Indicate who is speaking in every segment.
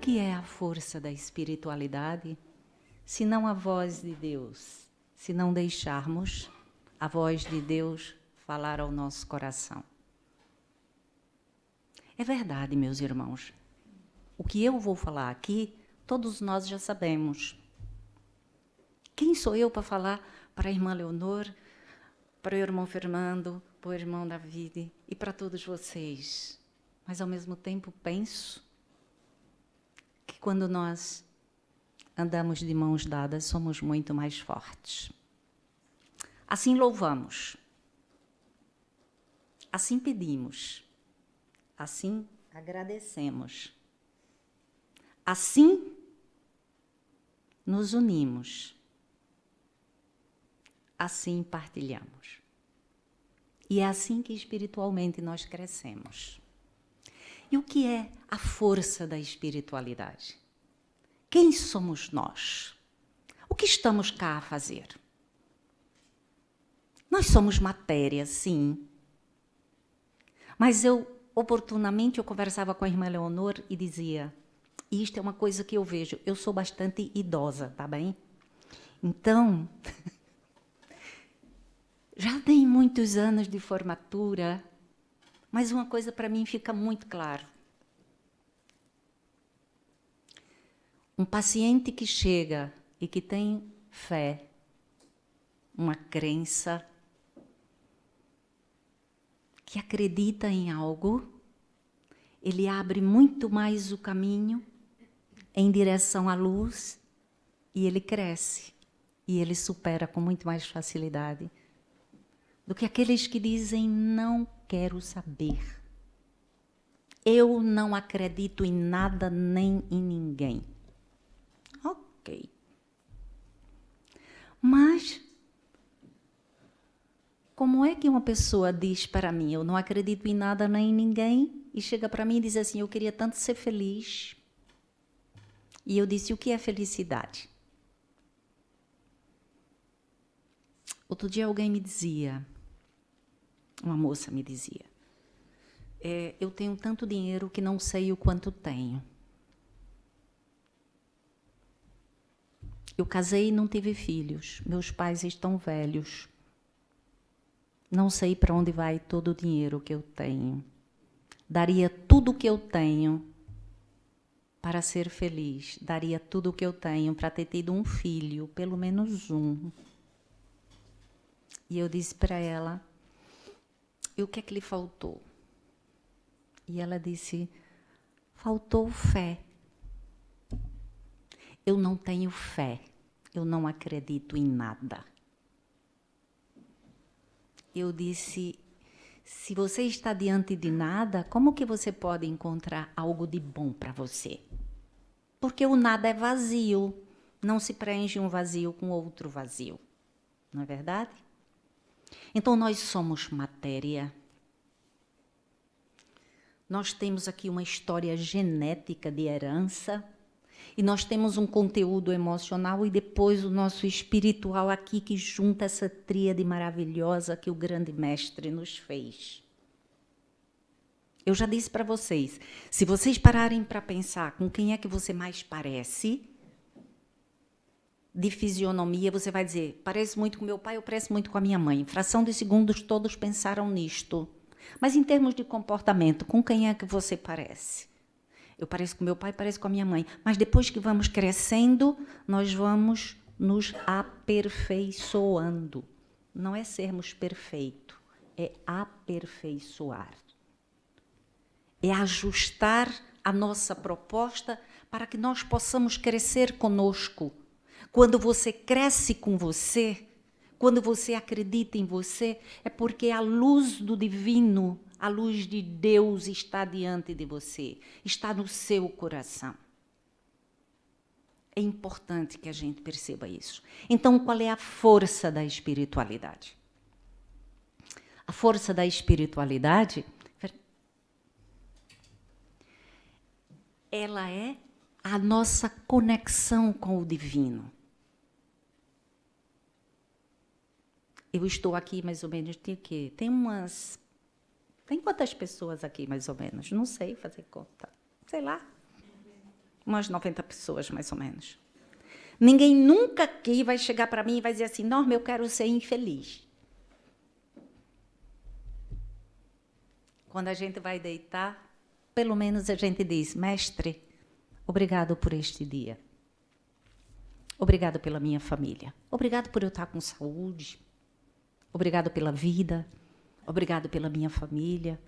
Speaker 1: que é a força da espiritualidade, se não a voz de Deus, se não deixarmos a voz de Deus falar ao nosso coração? É verdade, meus irmãos. O que eu vou falar aqui, todos nós já sabemos. Quem sou eu para falar para a irmã Leonor, para o irmão Fernando, para o irmão David e para todos vocês? Mas, ao mesmo tempo, penso que quando nós andamos de mãos dadas, somos muito mais fortes. Assim louvamos, assim pedimos, assim agradecemos, assim nos unimos, assim partilhamos. E é assim que espiritualmente nós crescemos. E o que é a força da espiritualidade? Quem somos nós? O que estamos cá a fazer? Nós somos matéria, sim. Mas oportunamente, eu conversava com a irmã Leonor e dizia, e isto é uma coisa que eu vejo, eu sou bastante idosa, tá bem? Então, já tem muitos anos de formatura, mas uma coisa para mim fica muito claro. Um paciente que chega e que tem fé, uma crença, que acredita em algo, ele abre muito mais o caminho em direção à luz e ele cresce e ele supera com muito mais facilidade do que aqueles que dizem não quero saber. Eu não acredito em nada nem em ninguém. Ok. Mas como é que uma pessoa diz para mim, eu não acredito em nada nem em ninguém, e chega para mim e diz assim, eu queria tanto ser feliz. E eu disse, o que é felicidade? Outro dia alguém me dizia, uma moça me dizia, eu tenho tanto dinheiro que não sei o quanto tenho. Eu casei e não tive filhos, meus pais estão velhos. Não sei para onde vai todo o dinheiro que eu tenho. Daria tudo o que eu tenho para ser feliz. Daria tudo o que eu tenho para ter tido um filho, pelo menos um. E eu disse para ela, e o que é que lhe faltou? E ela disse, faltou fé. Eu não tenho fé. Eu não acredito em nada. Eu disse, se você está diante de nada, como que você pode encontrar algo de bom para você? Porque o nada é vazio. Não se preenche um vazio com outro vazio. Não é verdade? Então, nós somos matéria. Nós temos aqui uma história genética de herança. E nós temos um conteúdo emocional e depois o nosso espiritual aqui que junta essa tríade maravilhosa que o grande mestre nos fez. Eu já disse para vocês, se vocês pararem para pensar com quem é que você mais parece, de fisionomia, você vai dizer, parece muito com meu pai, eu pareço muito com a minha mãe. Em fração de segundos, todos pensaram nisto. Mas em termos de comportamento, com quem é que você parece? Eu pareço com meu pai, pareço com a minha mãe. Mas depois que vamos crescendo, nós vamos nos aperfeiçoando. Não é sermos perfeitos, é aperfeiçoar. É ajustar a nossa proposta para que nós possamos crescer conosco. Quando você cresce com você, quando você acredita em você, é porque a luz do divino, a luz de Deus está diante de você, está no seu coração. É importante que a gente perceba isso. Então, qual é a força da espiritualidade? A força da espiritualidade, ela é a nossa conexão com o divino. Eu estou aqui mais ou menos, tem quantas pessoas aqui mais ou menos? Não sei fazer conta. Sei lá. Umas 90 pessoas, mais ou menos. Ninguém nunca aqui vai chegar para mim e vai dizer assim, Norma, eu quero ser infeliz. Quando a gente vai deitar, pelo menos a gente diz, mestre, obrigado por este dia. Obrigado pela minha família. Obrigado por eu estar com saúde. Obrigado pela vida. Obrigado pela minha família.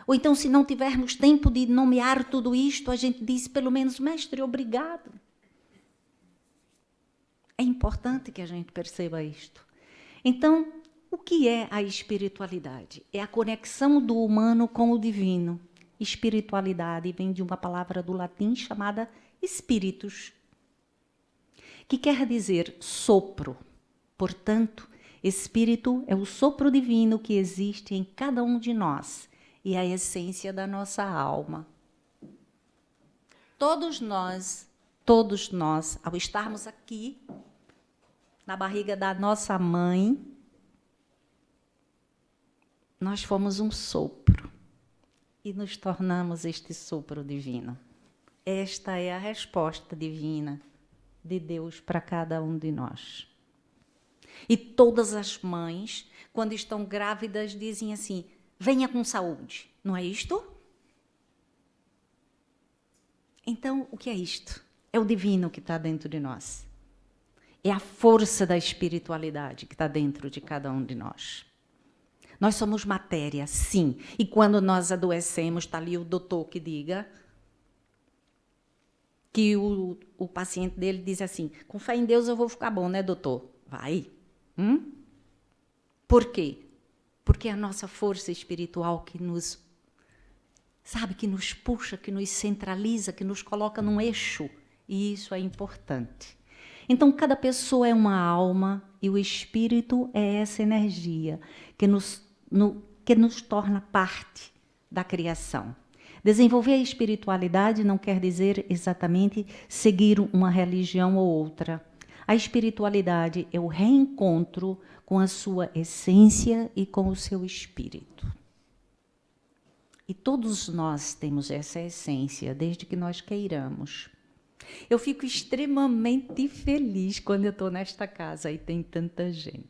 Speaker 1: Ou então, se não tivermos tempo de nomear tudo isto, a gente diz, pelo menos, mestre, obrigado. É importante que a gente perceba isto. Então, o que é a espiritualidade? É a conexão do humano com o divino. Espiritualidade vem de uma palavra do latim chamada espíritus, que quer dizer sopro. Portanto, espírito é o sopro divino que existe em cada um de nós e a essência da nossa alma. Todos nós, ao estarmos aqui, na barriga da nossa mãe, nós fomos um sopro e nos tornamos este sopro divino. Esta é a resposta divina de Deus para cada um de nós. E todas as mães, quando estão grávidas, dizem assim, venha com saúde. Não é isto? Então, o que é isto? É o divino que está dentro de nós. É a força da espiritualidade que está dentro de cada um de nós. Nós somos matéria, sim. E quando nós adoecemos, está ali o doutor que diga que o paciente dele diz assim, com fé em Deus eu vou ficar bom, né, doutor? Vai. Por quê? Porque é a nossa força espiritual que nos, sabe, que nos puxa, que nos centraliza, que nos coloca num eixo. E isso é importante. Então, cada pessoa é uma alma e o espírito é essa energia que nos torna parte da criação. Desenvolver a espiritualidade não quer dizer exatamente seguir uma religião ou outra. A espiritualidade é o reencontro com a sua essência e com o seu espírito. E todos nós temos essa essência, desde que nós queiramos. Eu fico extremamente feliz quando eu estou nesta casa e tem tanta gente.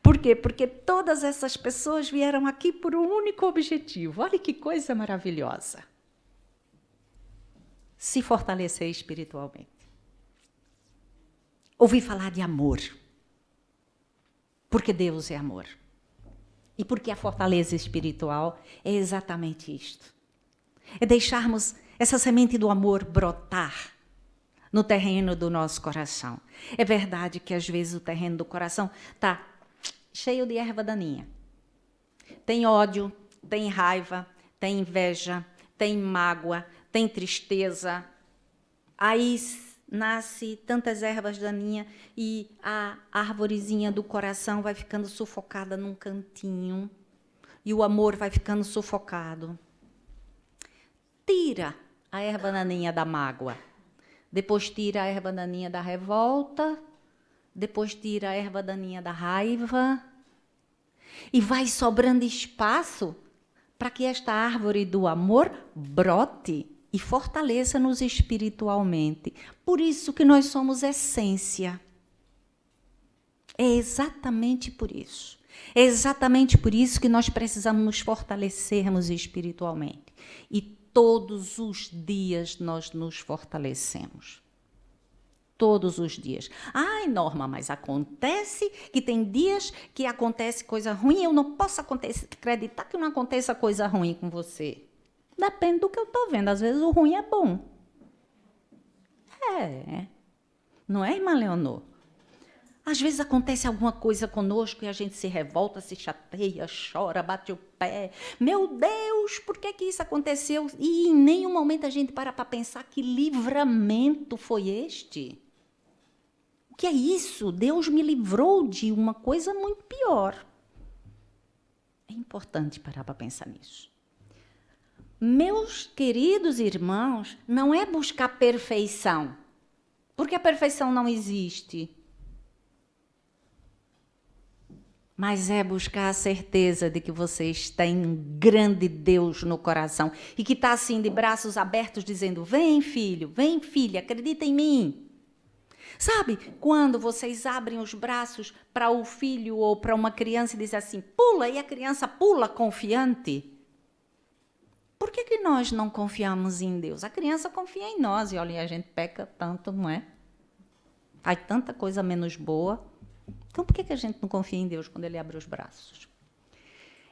Speaker 1: Por quê? Porque todas essas pessoas vieram aqui por um único objetivo. Olha que coisa maravilhosa. Se fortalecer espiritualmente. Ouvir falar de amor. Porque Deus é amor. E porque a fortaleza espiritual é exatamente isto. É deixarmos essa semente do amor brotar no terreno do nosso coração. É verdade que às vezes o terreno do coração está cheio de erva daninha. Tem ódio, tem raiva, tem inveja, tem mágoa, tem tristeza. Aí nasce tantas ervas daninhas e a arvorezinha do coração vai ficando sufocada num cantinho e o amor vai ficando sufocado. Tira a erva daninha da mágoa, depois tira a erva daninha da revolta, depois tira a erva daninha da raiva e vai sobrando espaço para que esta árvore do amor brote e fortaleça-nos espiritualmente. Por isso que nós somos essência. É exatamente por isso. É exatamente por isso que nós precisamos nos fortalecermos espiritualmente. E todos os dias nós nos fortalecemos. Todos os dias. Ai, Norma, mas acontece que tem dias que acontece coisa ruim, eu não posso acreditar que não aconteça coisa ruim com você. Depende do que eu estou vendo, às vezes o ruim é bom. Não é, irmã Leonor? Às vezes acontece alguma coisa conosco e a gente se revolta, se chateia, chora, bate o pé. Meu Deus, por que isso aconteceu? E em nenhum momento a gente para pensar que livramento foi este. O que é isso? Deus me livrou de uma coisa muito pior. É importante parar para pensar nisso. Meus queridos irmãos, não é buscar perfeição, porque a perfeição não existe. mas é buscar a certeza de que vocês têm um grande Deus no coração e que está assim de braços abertos dizendo: vem filho, vem filha, acredita em mim. Sabe, quando vocês abrem os braços para o filho ou para uma criança e dizem assim, pula, e a criança pula confiante. Por que nós não confiamos em Deus? A criança confia em nós e olha, a gente peca tanto, não é? Faz tanta coisa menos boa. Então, por que a gente não confia em Deus quando Ele abre os braços?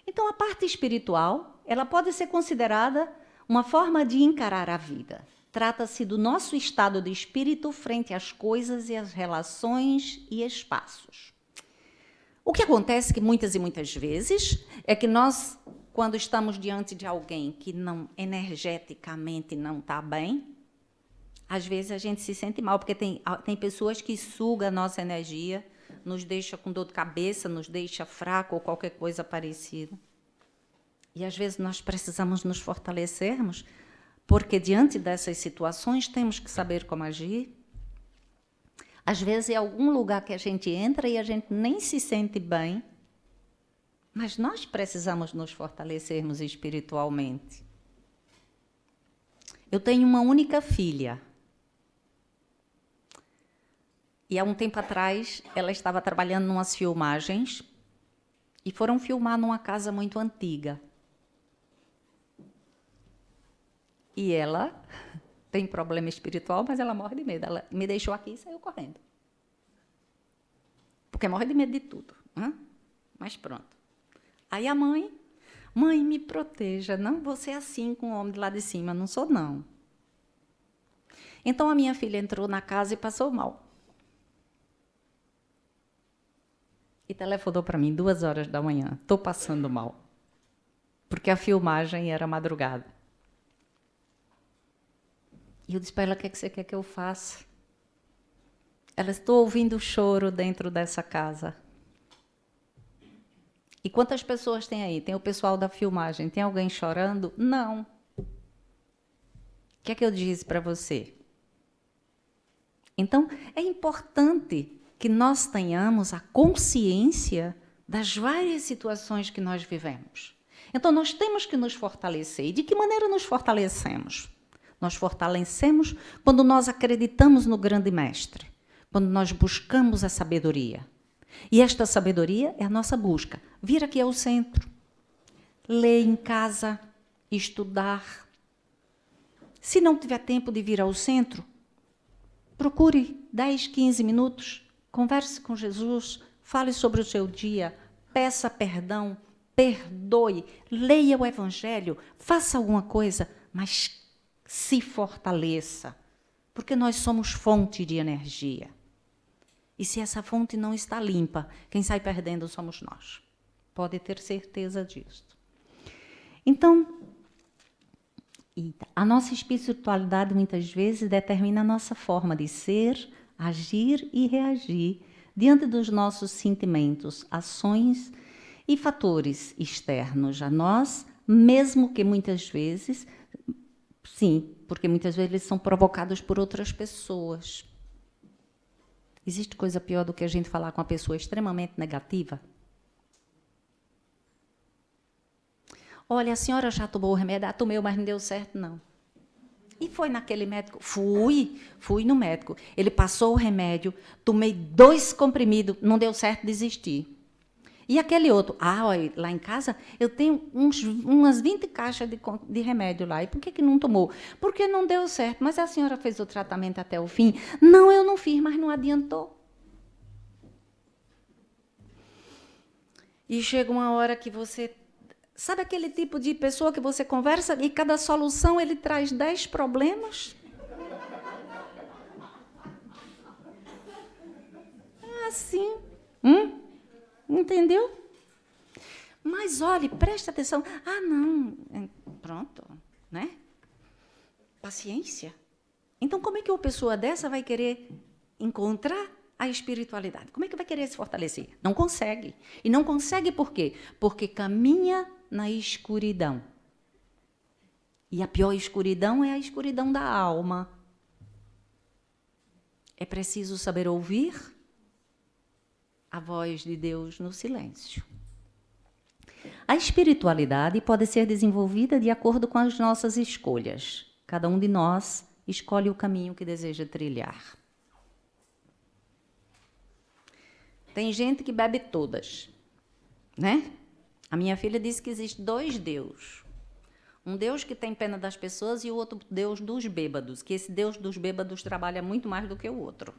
Speaker 1: Então, a parte espiritual, ela pode ser considerada uma forma de encarar a vida. Trata-se do nosso estado de espírito frente às coisas e às relações e espaços. O que acontece que muitas e muitas vezes é que nós, quando estamos diante de alguém que não energeticamente não está bem, às vezes a gente se sente mal, porque tem pessoas que sugam a nossa energia, nos deixa com dor de cabeça, nos deixa fraco ou qualquer coisa parecida. E às vezes nós precisamos nos fortalecermos, porque diante dessas situações temos que saber como agir. Às vezes é algum lugar que a gente entra e a gente nem se sente bem, mas nós precisamos nos fortalecermos espiritualmente. Eu tenho uma única filha. E há um tempo atrás ela estava trabalhando em umas filmagens e foram filmar numa casa muito antiga. E ela tem problema espiritual, mas ela morre de medo. Ela me deixou aqui e saiu correndo. Porque morre de medo de tudo. Hein? Mas pronto. Aí a mãe me proteja. Não vou ser assim com o homem de lá de cima. Não sou, não. Então a minha filha entrou na casa e passou mal. E telefonou para mim 2h da manhã. Estou passando mal. Porque a filmagem era madrugada. E eu disse para ela, o que você quer que eu faça? Ela, estou ouvindo o choro dentro dessa casa. E quantas pessoas tem aí? Tem o pessoal da filmagem. Tem alguém chorando? Não. O que é que eu disse para você? Então, é importante que nós tenhamos a consciência das várias situações que nós vivemos. Então, nós temos que nos fortalecer. E de que maneira nos fortalecemos? Nós fortalecemos quando nós acreditamos no grande mestre, quando nós buscamos a sabedoria. E esta sabedoria é a nossa busca. Vir aqui ao centro, ler em casa, estudar. Se não tiver tempo de vir ao centro, procure 10, 15 minutos, converse com Jesus, fale sobre o seu dia, peça perdão, perdoe, leia o Evangelho, faça alguma coisa, mas se fortaleça, porque nós somos fonte de energia. E se essa fonte não está limpa, quem sai perdendo somos nós. Pode ter certeza disso. Então, a nossa espiritualidade muitas vezes determina a nossa forma de ser, agir e reagir diante dos nossos sentimentos, ações e fatores externos a nós, mesmo que muitas vezes... Sim, porque muitas vezes eles são provocados por outras pessoas. Existe coisa pior do que a gente falar com uma pessoa extremamente negativa? Olha, a senhora já tomou o remédio? Tomei, mas não deu certo, não. E foi naquele médico? Fui no médico. Ele passou o remédio, tomei 2 comprimidos, não deu certo, desisti. E aquele outro, olha, lá em casa eu tenho umas 20 caixas de remédio lá. E por que não tomou? Porque não deu certo. Mas a senhora fez o tratamento até o fim? Não, eu não fiz, mas não adiantou. E chega uma hora que você... Sabe aquele tipo de pessoa que você conversa e cada solução ele traz 10 problemas? É assim. Entendeu? Mas, olhe, preste atenção. Não. Pronto, né? Paciência. Então, como é que uma pessoa dessa vai querer encontrar a espiritualidade? Como é que vai querer se fortalecer? Não consegue. E não consegue por quê? Porque caminha na escuridão. E a pior escuridão é a escuridão da alma. É preciso saber ouvir a voz de Deus no silêncio. A espiritualidade pode ser desenvolvida de acordo com as nossas escolhas. Cada um de nós escolhe o caminho que deseja trilhar. Tem gente que bebe todas, né? A minha filha disse que existe 2 deuses. Um Deus que tem pena das pessoas e o outro Deus dos bêbados, que esse Deus dos bêbados trabalha muito mais do que o outro.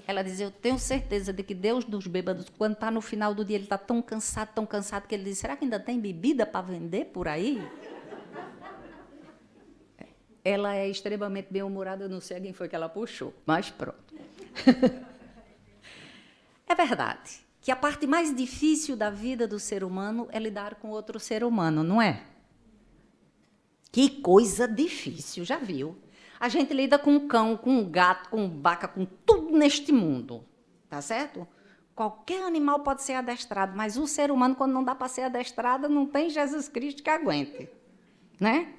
Speaker 1: Ela diz, eu tenho certeza de que Deus dos bêbados, quando está no final do dia, ele está tão cansado, que ele diz, será que ainda tem bebida para vender por aí? Ela é extremamente bem-humorada, eu não sei quem foi que ela puxou, mas pronto. É verdade que a parte mais difícil da vida do ser humano é lidar com outro ser humano, não é? Que coisa difícil, já viu? A gente lida com um cão, com um gato, com vaca, com tudo neste mundo, tá certo? Qualquer animal pode ser adestrado, mas o ser humano, quando não dá para ser adestrado, não tem Jesus Cristo que aguente, né?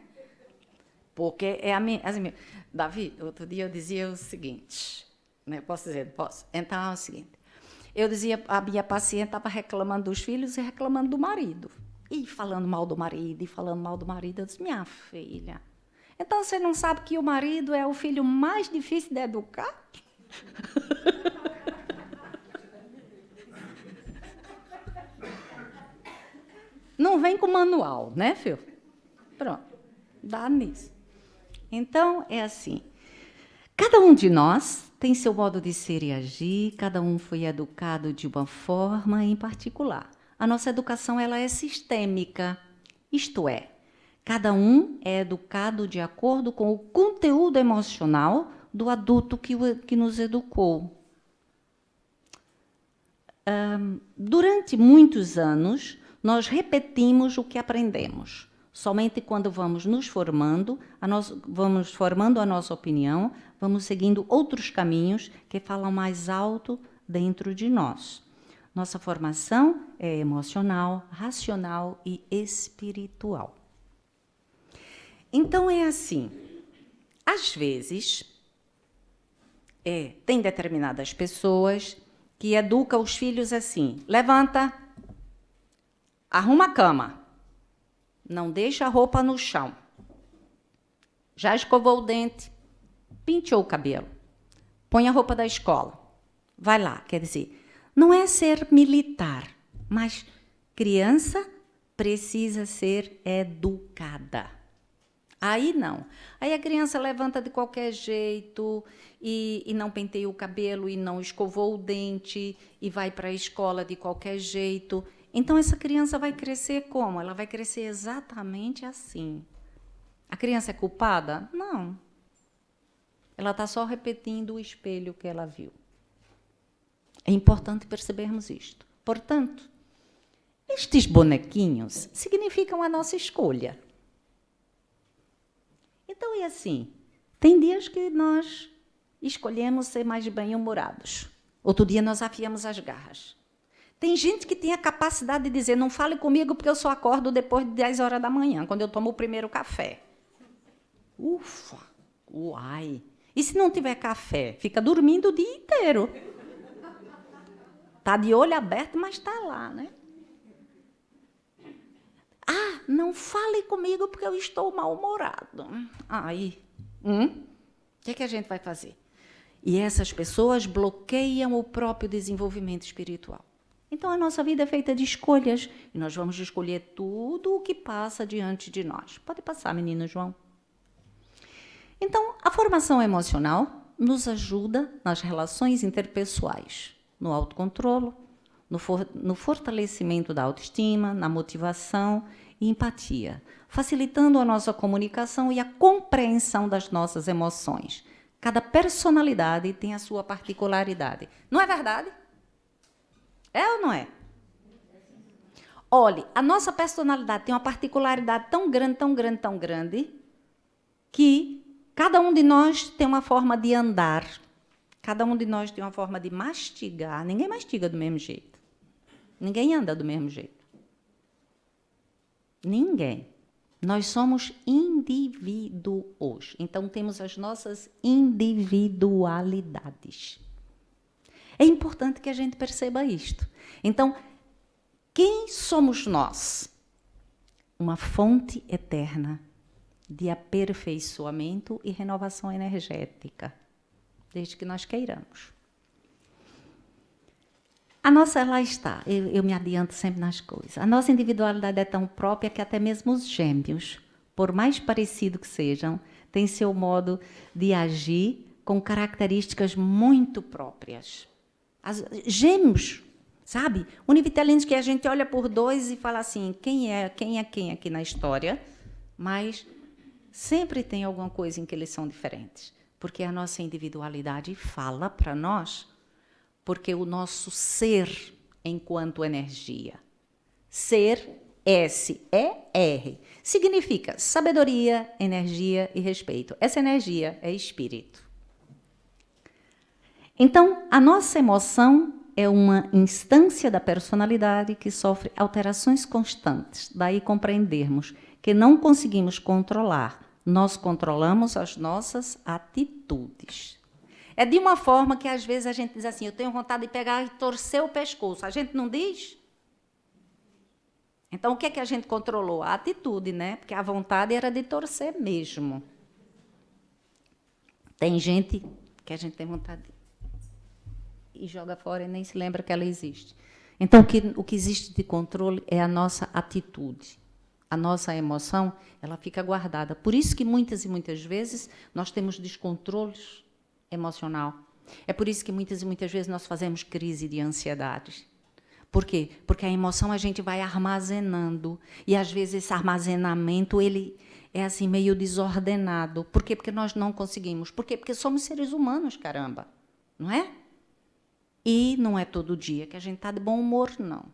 Speaker 1: Porque é assim, Davi, outro dia eu dizia o seguinte, né? Posso dizer? Posso? Então é o seguinte, eu dizia, a minha paciente estava reclamando dos filhos e reclamando do marido, e falando mal do marido, eu disse, minha filha, então você não sabe que o marido é o filho mais difícil de educar? Não vem com manual, né, filho? Pronto, dá nisso. Então, é assim, cada um de nós tem seu modo de ser e agir, cada um foi educado de uma forma em particular. A nossa educação ela é sistêmica, isto é, cada um é educado de acordo com o conteúdo emocional do adulto que nos educou. Durante muitos anos, nós repetimos o que aprendemos. Somente quando vamos nos formando, vamos formando a nossa opinião, vamos seguindo outros caminhos que falam mais alto dentro de nós. Nossa formação é emocional, racional e espiritual. Então, é assim, às vezes, tem determinadas pessoas que educam os filhos assim, levanta, arruma a cama, não deixa a roupa no chão, já escovou o dente, penteou o cabelo, põe a roupa da escola, vai lá, quer dizer, não é ser militar, mas criança precisa ser educada. Aí não. Aí a criança levanta de qualquer jeito e não penteia o cabelo e não escovou o dente e vai para a escola de qualquer jeito. Então, essa criança vai crescer como? Ela vai crescer exatamente assim. A criança é culpada? Não. Ela está só repetindo o espelho que ela viu. É importante percebermos isto. Portanto, estes bonequinhos significam a nossa escolha. Então, é assim, tem dias que nós escolhemos ser mais bem-humorados. Outro dia nós afiamos as garras. Tem gente que tem a capacidade de dizer, não fale comigo porque eu só acordo depois de 10 horas da manhã, quando eu tomo o primeiro café. Ufa, uai. E se não tiver café? Fica dormindo o dia inteiro. Está de olho aberto, mas está lá, né? Ah, não fale comigo porque eu estou mal-humorado. Aí, o que a gente vai fazer? E essas pessoas bloqueiam o próprio desenvolvimento espiritual. Então, a nossa vida é feita de escolhas, e nós vamos escolher tudo o que passa diante de nós. Pode passar, menino João. Então, a formação emocional nos ajuda nas relações interpessoais, no autocontrole, no fortalecimento da autoestima, na motivação e empatia, facilitando a nossa comunicação e a compreensão das nossas emoções. Cada personalidade tem a sua particularidade. Não é verdade? É ou não é? Olhe, a nossa personalidade tem uma particularidade tão grande, tão grande, tão grande, que cada um de nós tem uma forma de andar, cada um de nós tem uma forma de mastigar. Ninguém mastiga do mesmo jeito. Ninguém anda do mesmo jeito. Ninguém. Nós somos indivíduos. Então, temos as nossas individualidades. É importante que a gente perceba isto. Então, quem somos nós? Uma fonte eterna de aperfeiçoamento e renovação energética, desde que nós queiramos. A nossa, lá está, eu me adianto sempre nas coisas. A nossa individualidade é tão própria que até mesmo os gêmeos, por mais parecido que sejam, têm seu modo de agir com características muito próprias. Gêmeos, sabe? Univitelinos que a gente olha por dois e fala assim, quem é quem aqui na história, mas sempre tem alguma coisa em que eles são diferentes, porque a nossa individualidade fala para nós, porque o nosso ser enquanto energia, ser, S-E-R, significa sabedoria, energia e respeito. Essa energia é espírito. Então, a nossa emoção é uma instância da personalidade que sofre alterações constantes. Daí compreendermos que não conseguimos controlar, nós controlamos as nossas atitudes. É de uma forma que, às vezes, a gente diz assim, eu tenho vontade de pegar e torcer o pescoço. A gente não diz? Então, o que é que a gente controlou? A atitude, né? Porque a vontade era de torcer mesmo. Tem gente que a gente tem vontade e joga fora e nem se lembra que ela existe. Então, o que existe de controle é a nossa atitude. A nossa emoção, ela fica guardada. Por isso que muitas e muitas vezes nós temos descontroles emocional. É por isso que muitas e muitas vezes nós fazemos crise de ansiedade. Por quê? Porque a emoção a gente vai armazenando. E, às vezes, esse armazenamento ele é assim meio desordenado. Por quê? Porque nós não conseguimos. Por quê? Porque somos seres humanos, caramba. Não é? E não é todo dia que a gente está de bom humor, não.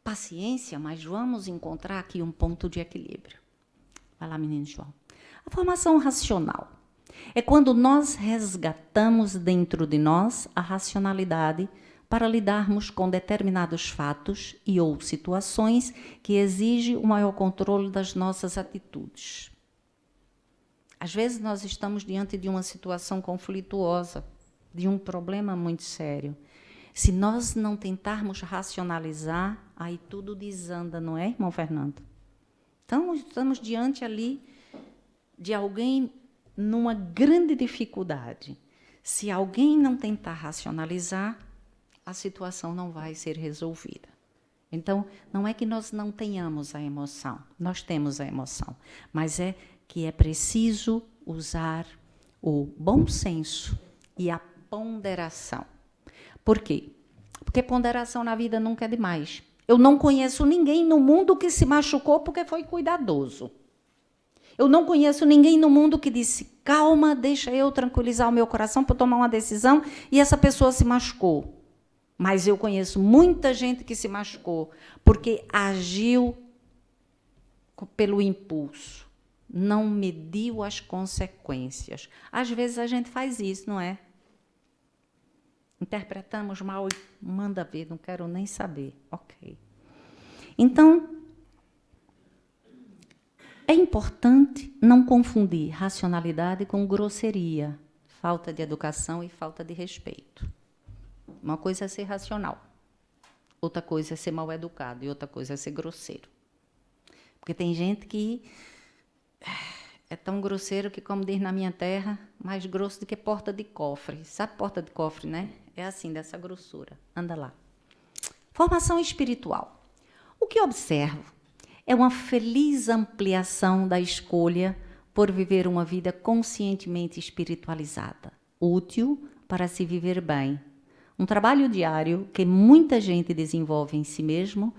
Speaker 1: Paciência, mas vamos encontrar aqui um ponto de equilíbrio. Vai lá, menino João. A formação racional é quando nós resgatamos dentro de nós a racionalidade para lidarmos com determinados fatos e ou situações que exigem o maior controle das nossas atitudes. Às vezes nós estamos diante de uma situação conflituosa, de um problema muito sério. Se nós não tentarmos racionalizar, aí tudo desanda, não é, irmão Fernando? Então, estamos diante ali de alguém numa grande dificuldade. Se alguém não tentar racionalizar, a situação não vai ser resolvida. Então, não é que nós não tenhamos a emoção, nós temos a emoção, mas é que é preciso usar o bom senso e a ponderação. Por quê? Porque ponderação na vida nunca é demais. Eu não conheço ninguém no mundo que se machucou porque foi cuidadoso. Eu não conheço ninguém no mundo que disse, calma, deixa eu tranquilizar o meu coração para tomar uma decisão, e essa pessoa se machucou. Mas eu conheço muita gente que se machucou porque agiu pelo impulso, não mediu as consequências. Às vezes a gente faz isso, não é? Interpretamos mal e manda ver, não quero nem saber. Ok. Então, é importante não confundir racionalidade com grosseria, falta de educação e falta de respeito. Uma coisa é ser racional, outra coisa é ser mal educado e outra coisa é ser grosseiro. Porque tem gente que é tão grosseiro que, como diz na minha terra, mais grosso do que porta de cofre. Sabe porta de cofre, né? É assim, dessa grossura. Anda lá. Formação espiritual. O que observo é uma feliz ampliação da escolha por viver uma vida conscientemente espiritualizada, útil para se viver bem. Um trabalho diário que muita gente desenvolve em si mesmo,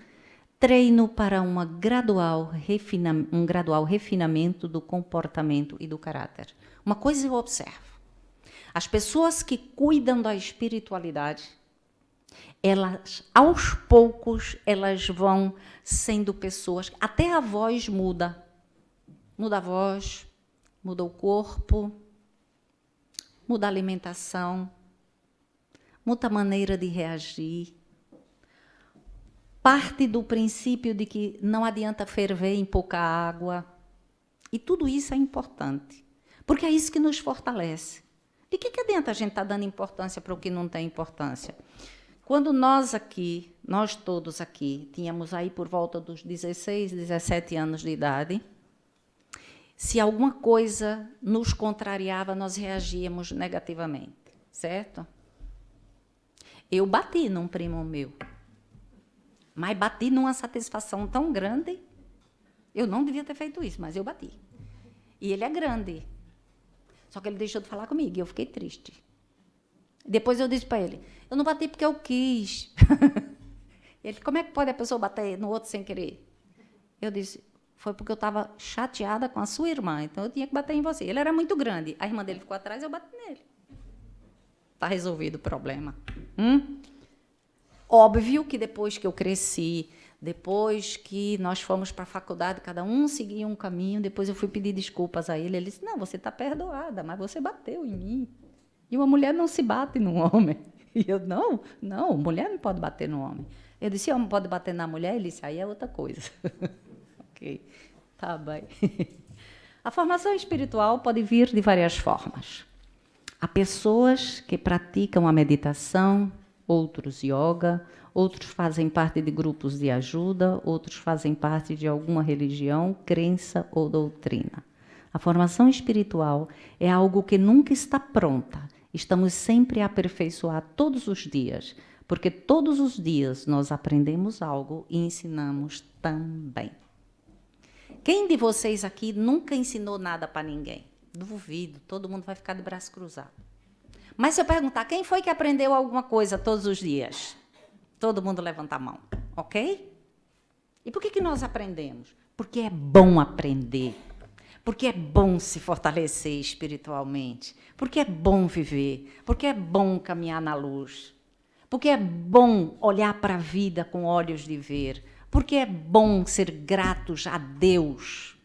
Speaker 1: treino para um gradual refinamento do comportamento e do caráter. Uma coisa eu observo. As pessoas que cuidam da espiritualidade, elas, aos poucos, elas vão sendo pessoas... Até a voz muda. Muda a voz, muda o corpo, muda a alimentação, muda a maneira de reagir. parte do princípio de que não adianta ferver em pouca água. E tudo isso é importante, porque é isso que nos fortalece. De que adianta a gente estar dando importância para o que não tem importância? Quando nós todos aqui, tínhamos aí por volta dos 16, 17 anos de idade, se alguma coisa nos contrariava, nós reagíamos negativamente, certo? Eu bati num primo meu, mas bati numa satisfação tão grande, eu não devia ter feito isso, mas eu bati. E ele é grande, só que ele deixou de falar comigo e eu fiquei triste. Depois eu disse para ele, eu não bati porque eu quis. Ele, como é que pode a pessoa bater no outro sem querer? Eu disse, foi porque eu estava chateada com a sua irmã, então eu tinha que bater em você. Ele era muito grande, a irmã dele ficou atrás, eu bati nele. Está resolvido o problema. Óbvio que depois que eu cresci, depois que nós fomos para a faculdade, cada um seguia um caminho, depois eu fui pedir desculpas a ele. Ele disse, não, você está perdoada, mas você bateu em mim. E uma mulher não se bate num homem. E eu, não, mulher não pode bater no homem. Eu disse, homem pode bater na mulher? Ele disse, aí é outra coisa. Ok, tá bem. A formação espiritual pode vir de várias formas. Há pessoas que praticam a meditação, outros yoga, outros fazem parte de grupos de ajuda, outros fazem parte de alguma religião, crença ou doutrina. A formação espiritual é algo que nunca está pronta. Estamos sempre a aperfeiçoar todos os dias, porque todos os dias nós aprendemos algo e ensinamos também. Quem de vocês aqui nunca ensinou nada para ninguém? Duvido, todo mundo vai ficar de braço cruzado. Mas se eu perguntar, quem foi que aprendeu alguma coisa todos os dias? Todo mundo levanta a mão, ok? E por que nós aprendemos? Porque é bom aprender. Porque é bom se fortalecer espiritualmente. Porque é bom viver. Porque é bom caminhar na luz. Porque é bom olhar para a vida com olhos de ver. Porque é bom ser gratos a Deus.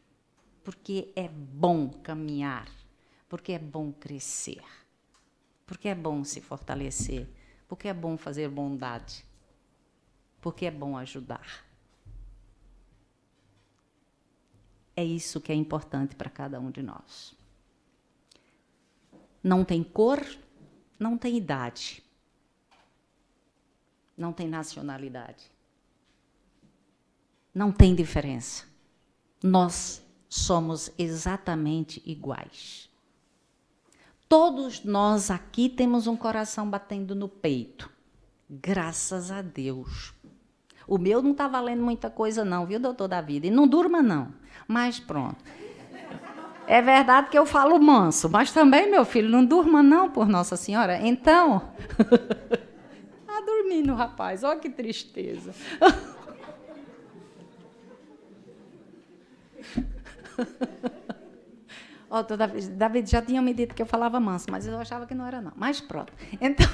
Speaker 1: Porque é bom caminhar. Porque é bom crescer. Porque é bom se fortalecer. Porque é bom fazer bondade. Porque é bom ajudar. É isso que é importante para cada um de nós. Não tem cor, não tem idade. Não tem nacionalidade. Não tem diferença. Nós somos exatamente iguais. Todos nós aqui temos um coração batendo no peito. Graças a Deus. O meu não está valendo muita coisa não, viu, doutor David? E não durma não, mas pronto. É verdade que eu falo manso, mas também, meu filho, não durma não, por Nossa Senhora. Então, tá dormindo, rapaz, olha que tristeza. Ó, David já tinha me dito que eu falava manso, mas eu achava que não era não, mas pronto. Então,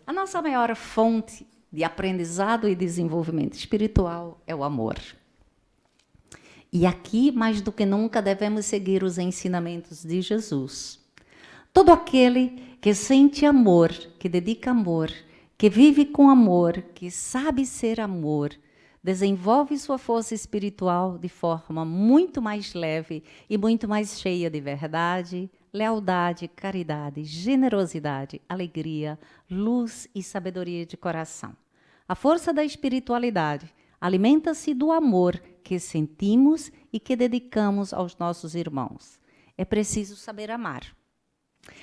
Speaker 1: a nossa maior fonte de aprendizado e desenvolvimento espiritual é o amor. E aqui, mais do que nunca, devemos seguir os ensinamentos de Jesus. Todo aquele que sente amor, que dedica amor, que vive com amor, que sabe ser amor, desenvolve sua força espiritual de forma muito mais leve e muito mais cheia de verdade, lealdade, caridade, generosidade, alegria, luz e sabedoria de coração. A força da espiritualidade alimenta-se do amor que sentimos e que dedicamos aos nossos irmãos. É preciso saber amar.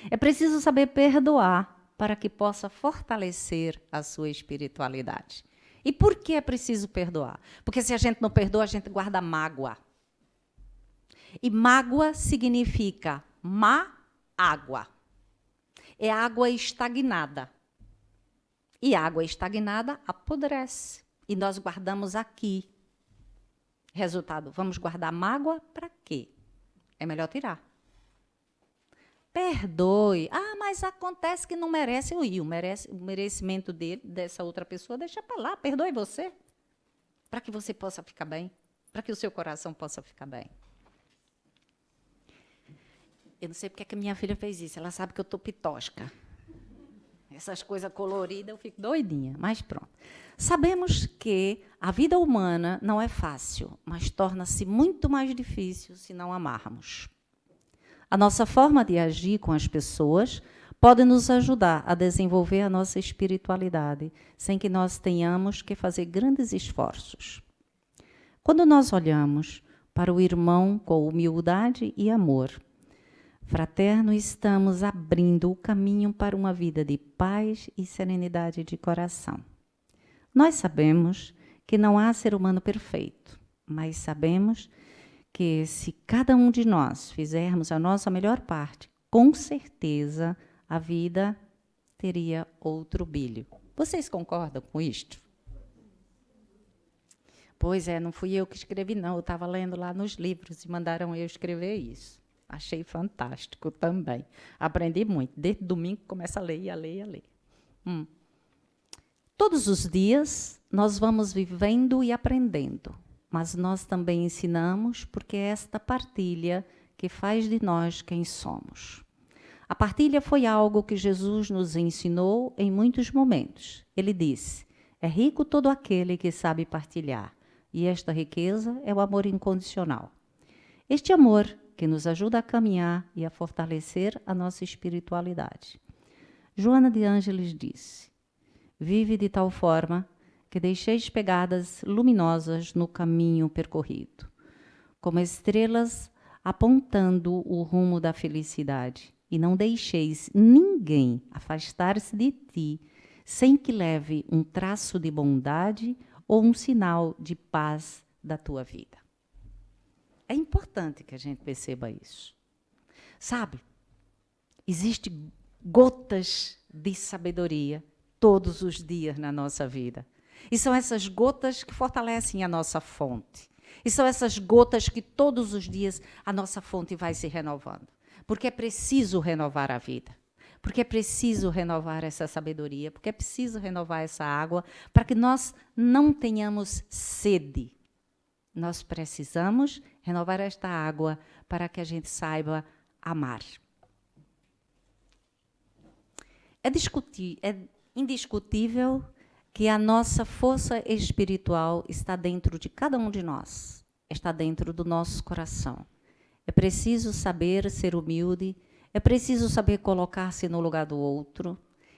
Speaker 1: É preciso saber perdoar para que possa fortalecer a sua espiritualidade. E por que é preciso perdoar? Porque se a gente não perdoa, a gente guarda mágoa. E mágoa significa má água. É água estagnada. E água estagnada apodrece. E nós guardamos aqui. Resultado, vamos guardar mágoa para quê? É melhor tirar. Perdoe. Ah, mas acontece que não merece o merecimento dele, dessa outra pessoa, deixa para lá, perdoe você. Para que você possa ficar bem. Para que o seu coração possa ficar bem. Eu não sei porque que a minha filha fez isso. Ela sabe que eu estou pitosca. Essas coisas coloridas, eu fico doidinha, mas pronto. Sabemos que a vida humana não é fácil, mas torna-se muito mais difícil se não amarmos. A nossa forma de agir com as pessoas pode nos ajudar a desenvolver a nossa espiritualidade, sem que nós tenhamos que fazer grandes esforços. Quando nós olhamos para o irmão com humildade e amor fraterno, estamos abrindo o caminho para uma vida de paz e serenidade de coração. Nós sabemos que não há ser humano perfeito, mas sabemos que se cada um de nós fizermos a nossa melhor parte, com certeza a vida teria outro brilho. Vocês concordam com isto? Pois é, não fui eu que escrevi, não. Eu estava lendo lá nos livros e mandaram eu escrever isso. Achei fantástico também. Aprendi muito. Desde domingo começa a ler, a ler, a ler. Todos os dias nós vamos vivendo e aprendendo, mas nós também ensinamos porque é esta partilha que faz de nós quem somos. A partilha foi algo que Jesus nos ensinou em muitos momentos. Ele disse: é rico todo aquele que sabe partilhar, e esta riqueza é o amor incondicional. Este amor que nos ajuda a caminhar e a fortalecer a nossa espiritualidade. Joana de Ângeles disse: vive de tal forma que deixeis pegadas luminosas no caminho percorrido, como estrelas apontando o rumo da felicidade, e não deixeis ninguém afastar-se de ti sem que leve um traço de bondade ou um sinal de paz da tua vida. É importante que a gente perceba isso. Sabe, existem gotas de sabedoria todos os dias na nossa vida. E são essas gotas que fortalecem a nossa fonte. E são essas gotas que todos os dias a nossa fonte vai se renovando. Porque é preciso renovar a vida. Porque é preciso renovar essa sabedoria. Porque é preciso renovar essa água para que nós não tenhamos sede. Nós precisamos renovar esta água para que a gente saiba amar. É indiscutível que a nossa força espiritual está dentro de cada um de nós, está dentro do nosso coração. É preciso saber ser humilde, é preciso saber colocar-se no lugar do outro,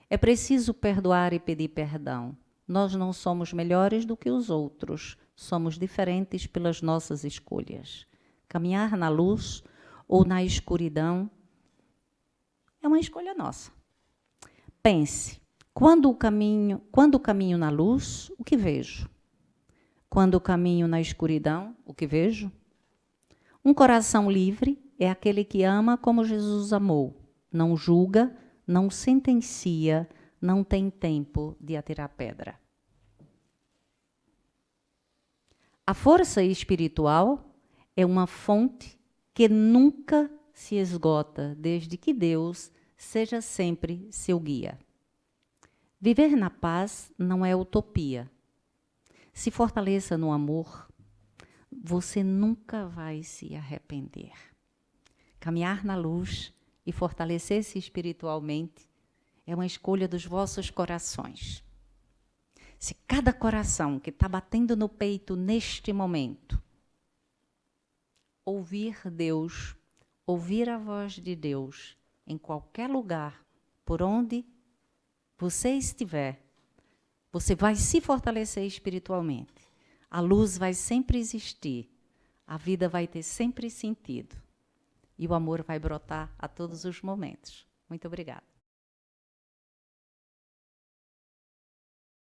Speaker 1: é preciso perdoar e pedir perdão. Nós não somos melhores do que os outros, somos diferentes pelas nossas escolhas. Caminhar na luz ou na escuridão é uma escolha nossa. Pense, quando caminho na luz, o que vejo? Quando caminho na escuridão, o que vejo? Um coração livre é aquele que ama como Jesus amou, não julga, não sentencia, não tem tempo de atirar pedra. A força espiritual é uma fonte que nunca se esgota, desde que Deus seja sempre seu guia. Viver na paz não é utopia. Se fortaleça no amor, você nunca vai se arrepender. Caminhar na luz e fortalecer-se espiritualmente é uma escolha dos vossos corações. Se cada coração que está batendo no peito neste momento ouvir Deus, ouvir a voz de Deus em qualquer lugar, por onde você estiver, você vai se fortalecer espiritualmente. A luz vai sempre existir, a vida vai ter sempre sentido e o amor vai brotar a todos os momentos. Muito obrigada.